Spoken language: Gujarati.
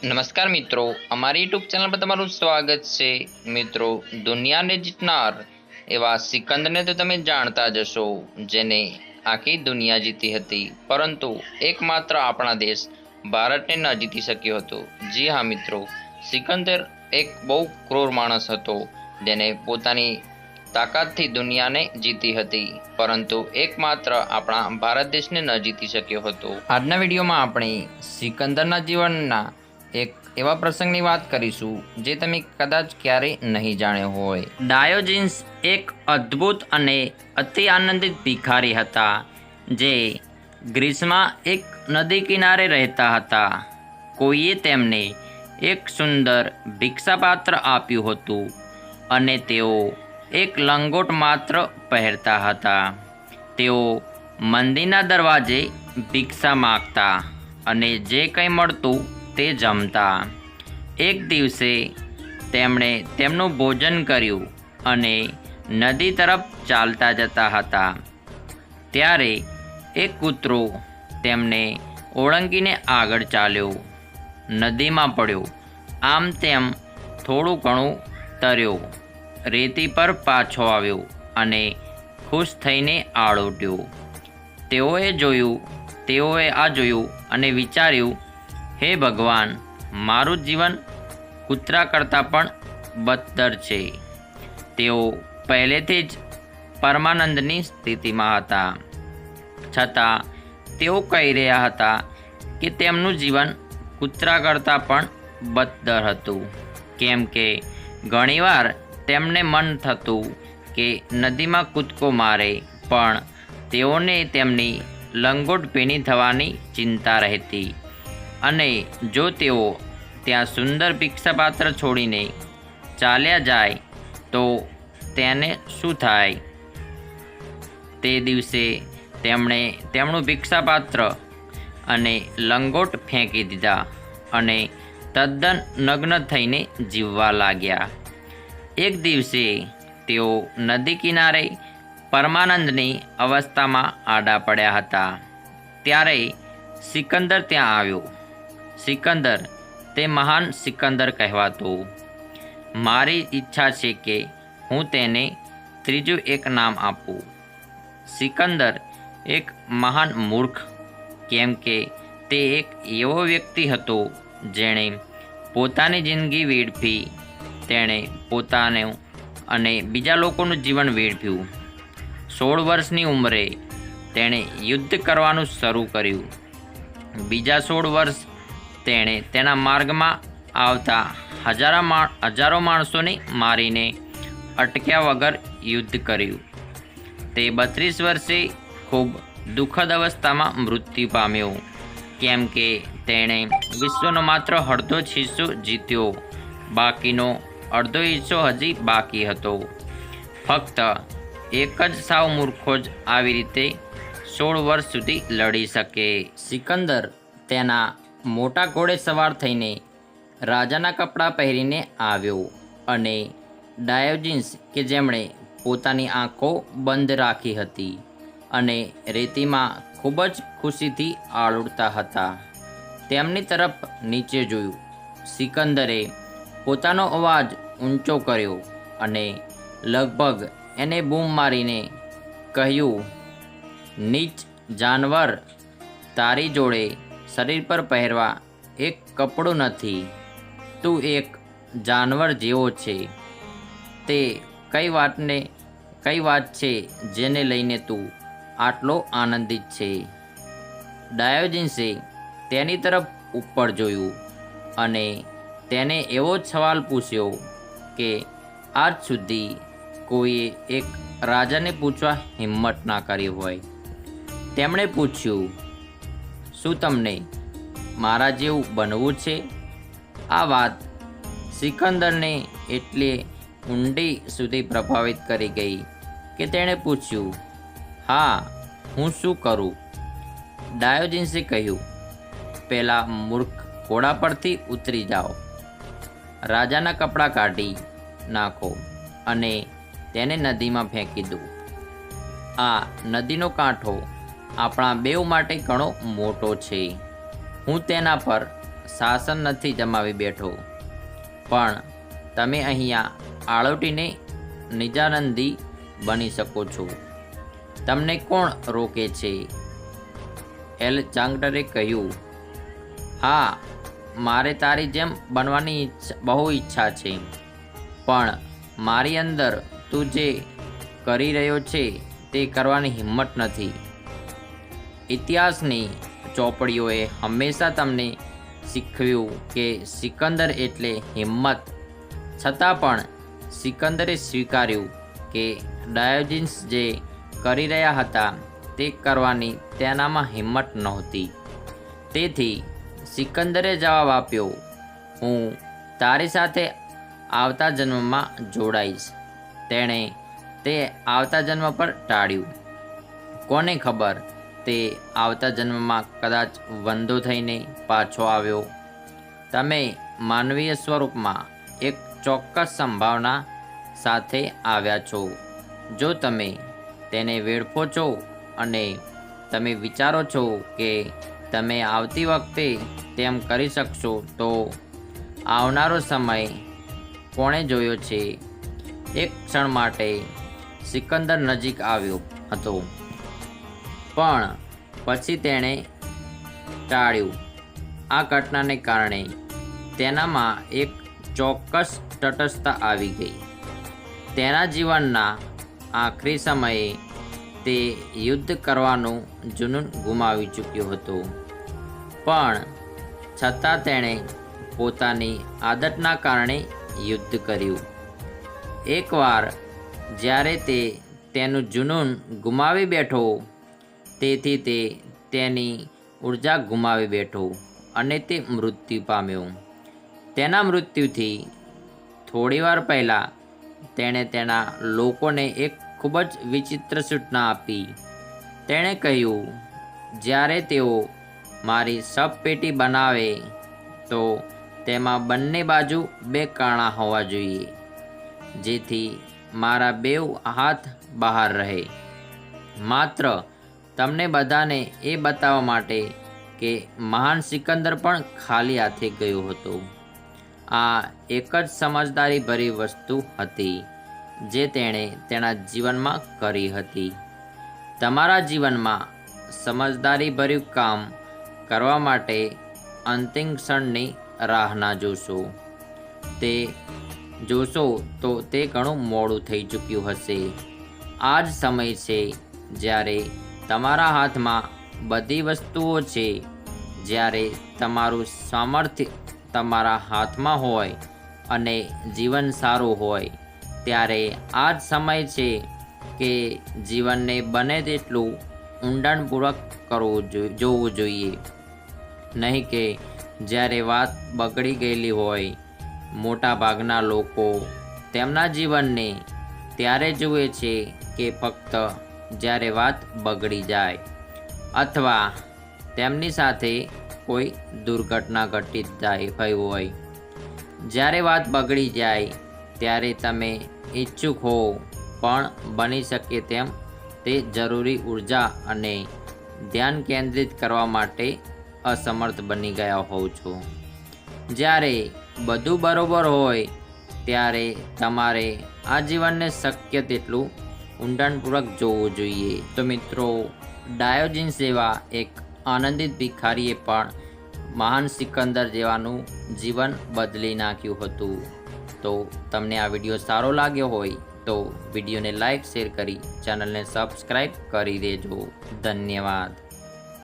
નમસ્કાર મિત્રો, અમારી યુટ્યુબ ચેનલ પર તમારું સ્વાગત છે। મિત્રો, દુનિયાને જીતનાર એવા સિકંદરને તો તમે જાણતા જ હશો, જેને આખી દુનિયા જીતી હતી, પરંતુ એકમાત્ર આપણા દેશ ભારતને ન જીતી શક્યો હતો। જી હા મિત્રો, સિકંદર એક બહુ ક્રૂર માણસ હતો, જેને પોતાની તાકાતથી દુનિયાને જીતી હતી, પરંતુ એકમાત્ર આપણા ભારત દેશને ન જીતી શક્યો હતો। આજના વિડીયોમાં આપણે સિકંદરના જીવનના એક એવા પ્રસંગની વાત કરીશું જે તમે કદાચ ક્યારેય નહીં જાણ્યો હોય। ડાયોજિન્સ એક અદ્ભુત અને અતિ આનંદિત ભિખારી હતા, જે ગ્રીસમાં એક નદી કિનારે રહેતા હતા। કોઈએ તેમને એક સુંદર ભિક્ષાપાત્ર આપ્યું હતું અને તેઓ એક લંગોટ માત્ર પહેરતા હતા। તેઓ મંદિરના દરવાજે ભિક્ષા માગતા અને જે કંઈ મળતું તે જમતા। એક દિવસે તેમણે તેમનું ભોજન કર્યું અને નદી તરફ ચાલતા જતા હતા, ત્યારે એક કૂતરો તેમને ઓળંગીને આગળ ચાલ્યો, નદીમાં પડ્યો, આમ તેમ થોડું ઘણું તર્યો, રેતી પર પાછો આવ્યો અને ખુશ થઈને આળોટ્યો। તેઓએ આ જોયું અને વિચાર્યું, હે ભગવાન, મારું જીવન કૂતરા કરતાં પણ બદતર છે। તેઓ પહેલેથી જ પરમાનંદની સ્થિતિમાં હતા, છતાં તેઓ કહી રહ્યા હતા કે તેમનું જીવન કૂતરા કરતાં પણ બદતર હતું, કેમ કે ઘણીવાર તેમને મન થતું કે નદીમાં કૂદકો મારે, પણ તેઓને તેમની લંગોટ ભીની થવાની ચિંતા રહેતી, અને જો તેઓ ત્યાં સુંદર ભિક્ષાપાત્ર છોડીને ચાલ્યા જાય તો તેને શું થાય? તે દિવસે તેમણે તેમનું ભિક્ષાપાત્ર અને લંગોટ ફેંકી દીધા અને તદ્દન નગ્ન થઈને જીવવા લાગ્યા। એક દિવસે તેઓ નદી કિનારે પરમાનંદની અવસ્થામાં આડા પડ્યા હતા, ત્યારે સિકંદર ત્યાં આવ્યો। સિકંદર તે મહાન સિકંદર કહેવાતો। મારી ઈચ્છા છે કે હું તેને ત્રીજું એક નામ આપું। સિકંદર એક મહાન મૂર્ખ, કેમ કે તે એક એવો વ્યક્તિ હતો જેણે પોતાની જિંદગી વેડફી, તેણે પોતાનું અને બીજા લોકોનું જીવન વેડફ્યું। 16 વર્ષની ઉંમરે તેણે યુદ્ધ કરવાનું શરૂ કર્યું। બીજા 16 વર્ષ તેણે તેના માર્ગમાં આવતા હજારો માણસોને મારીને અટક્યા વગર યુદ્ધ કર્યું। તે 32 વર્ષે ખૂબ દુઃખદ અવસ્થામાં મૃત્યુ પામ્યો, કેમ કે તેણે વિશ્વનો માત્ર અડધો જ હિસ્સો જીત્યો, બાકીનો અડધો હિસ્સો હજી બાકી હતો। ફક્ત એક જ સાવ મૂર્ખો જ આવી રીતે 16 વર્ષ સુધી લડી શકે। સિકંદર તેના મોટા ઘોડે સવાર થઈને રાજાના કપડાં પહેરીને આવ્યો, અને ડાયોજિન્સ કે જેમણે પોતાની આંખો બંધ રાખી હતી અને રેતીમાં ખૂબ જ ખુશીથી આળોટતા હતા, તેમની તરફ નીચે જોયું। સિકંદરે પોતાનો અવાજ ઊંચો કર્યો અને લગભગ એને બૂમ મારીને કહ્યું, નીચ જાનવર, તારી જોડે શરીર પર પહેરવા એક કપડું નથી, તું એક જાનવર જેવો છે। તે કઈ વાત છે જેને લઈને તું આટલો આનંદિત છે? ડાયોજિન્સે તેની તરફ ઉપર જોયું અને તેને એવો જ સવાલ પૂછ્યો કે આજ સુધી કોઈએ એક રાજાને પૂછવા હિંમત ના કરી હોય। તેમણે પૂછ્યું, શું તમને મારા જેવું બનવું છે? આ વાત સિકંદરને એટલે ઊંડી સુધી પ્રભાવિત કરી ગઈ કે તેણે પૂછ્યું, હા, હું શું કરું? ડાયોજિન્સે કહ્યું, પહેલાં મૂર્ખ ઘોડા પરથી ઉતરી જાઓ, રાજાના કપડાં કાઢી નાખો અને તેને નદીમાં ફેંકી દો। આ નદીનો કાંઠો આપણા બેઉ માટે ઘણો મોટો છે, હું તેના પર શાસન નથી જમાવી બેઠો, પણ તમે અહીંયા આળોટીને નિજાનંદી બની શકો છો. તમને કોણ રોકે છે? એલેક્ઝાન્ડરે કહ્યું, હા, મારે તારી જેમ બનવાની બહુ ઈચ્છા છે, પણ મારી અંદર તું જે કરી રહ્યો છે તે કરવાની હિંમત નથી. ઇતિહાસની ચોપડીઓએ હંમેશા તમને શીખવ્યું કે સિકંદર એટલે હિંમત, છતાં પણ સિકંદરે સ્વીકાર્યું કે ડાયોજિન્સ જે કરી રહ્યા હતા તે કરવાની તેનામાં હિંમત નહોતી. તેથી સિકંદરે જવાબ આપ્યો, હું તારી સાથે આવતા જન્મમાં જોડાઈશ. તેણે તે આવતા જન્મ પર ટાળ્યું. કોને ખબર, તે આવતા જન્મમાં કદાચ વંદો થઈને પાછો આવ્યો. તમે માનવીય સ્વરૂપમાં એક ચોક્કસ સંભાવના સાથે આવ્યા છો. જો તમે તેને વેડફો છો અને તમે વિચારો છો કે તમે આવતી વખતે તેમ કરી શકશો, તો આવનારો સમય કોણે જોયો છે? એક ક્ષણ માટે સિકંદર નજીક આવ્યો હતો, પણ પછી તેણે ટાળ્યું. આ ઘટનાને કારણે તેનામાં એક ચોક્કસ તટસ્થતા આવી ગઈ. તેના જીવનના આખરી સમયે તે યુદ્ધ કરવાનું જુનૂન ગુમાવી ચૂક્યો હતો, પણ છતાં તેણે પોતાની આદતના કારણે યુદ્ધ કર્યું. એકવાર જ્યારે તે તેનું જુનૂન ગુમાવી બેઠો, તેથી તે તેની ઉર્જા ગુમાવી બેઠો અને તે મૃત્યુ પામ્યો. તેના મૃત્યુથી થોડીવાર પહેલાં તેણે તેના લોકોને એક ખૂબ જ વિચિત્ર સૂચના આપી. તેણે કહ્યું, જ્યારે તેઓ મારી શબપેટી બનાવે તો તેમાં બંને બાજુ 2 કાણા હોવા જોઈએ, જેથી મારા 2 હાથ બહાર રહે. માત્ર તમને બધાને એ બતાવવા માટે કે મહાન સિકંદર પણ ખાલી હાથે ગયો હતો. આ એક જ સમજદારીભરી વસ્તુ હતી જે તેણે તેના જીવનમાં કરી હતી. તમારા જીવનમાં સમજદારીભર્યું કામ કરવા માટે અંતિમ ક્ષણની રાહ ના જોશો. તે જોશો તો તે ઘણું મોડું થઈ ચૂક્યું હશે. આ જ સમય છે જ્યારે તમારા હાથમાં બધી વસ્તુઓ છે. જ્યારે તમારું સામર્થ્ય તમારા હાથમાં હોય અને જીવન સારું હોય, ત્યારે આ જ સમય છે કે જીવનને બને તેટલું ઊંડાણપૂર્વક જોવું જોઈએ, નહીં કે જ્યારે વાત બગડી ગયેલી હોય. મોટા ભાગના લોકો તેમના જીવનને ત્યારે જુએ છે કે ફક્ત જ્યારે વાત બગડી જાય અથવા તેમની સાથે કોઈ દુર્ઘટના ઘટિત થઈ હોય. જ્યારે વાત બગડી જાય ત્યારે તમે ઈચ્છુક હો, પણ બની શકે તેમ તે જરૂરી ઉર્જા અને ધ્યાન કેન્દ્રિત કરવા માટે અસમર્થ બની ગયા હોવ છો. જ્યારે બધું બરોબર હોય ત્યારે તમારે આ જીવનને શક્ય તેટલું ઊંડાણપૂર્વક જોવું જોઈએ. તો મિત્રો, ડાયોજિન્સ જેવા એક આનંદિત ભિખારીએ પણ મહાન સિકંદર જેવાનું જીવન બદલી નાખ્યું હતું. તો તમને આ વિડીયો સારો લાગ્યો હોય તો વિડીયોને લાઈક, શેર કરી ચેનલને સબસ્ક્રાઈબ કરી દેજો. ધન્યવાદ.